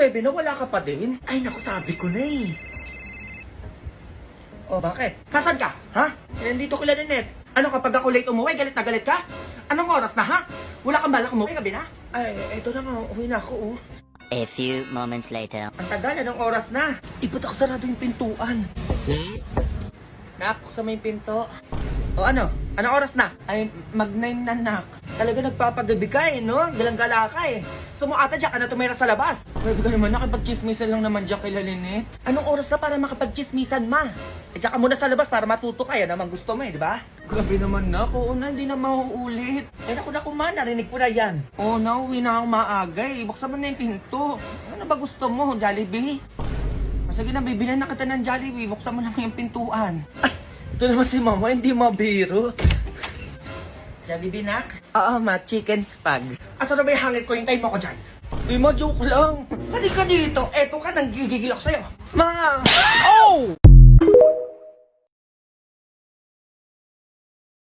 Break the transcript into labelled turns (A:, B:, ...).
A: 7 na wala ka pa din? Ay, naku, sabi ko na eh. Oh, bakit? Nasaan ka? Ha? Eh, nandito kila Lynette. Ano kapag ako late umuwi, galit na galit ka? Anong oras na, ha? Wala kang balak umuwi, gabi na? Ay, eto na nga, uwi na ako, oh.
B: A few moments later.
A: Ang tagal, anong oras na? Iba't ako sarado yung pintuan. Nak, sa may pinto. O ano? Anong oras na? Ay, mag-9 na, nak. Talaga nagpapagabi ka eh, no? Galang-gala ka eh. Sumuata dyan ka na tumira sa labas. Pwede ka naman, nakipag-chismisan lang naman dyan kay Lynette. Anong oras na para makapag-chismisan, ma? Eh, dyan ka muna sa labas para matuto ka. Yan naman gusto mo eh, di ba? Grabe naman na, oo na, hindi na mauulit. Eh, naku, ma, narinig ko na yan. Oo na, uwi na akong maaga eh. Buksan mo na yung pinto. Ano ba gusto mo, Jollibee? Sige na, bibilan na kita ng Jollibee. Buksan mo lang yung pintuan. Ay, ito naman si mama, hindi mabiro. Jollibee, nak? Oo, ma, chicken spag. Asa na ba yung hangin ko? Hintayin mo ko dyan. Di ma, joke lang. Halika dito. Eto ka, nanggigigil ako sa'yo. Ma!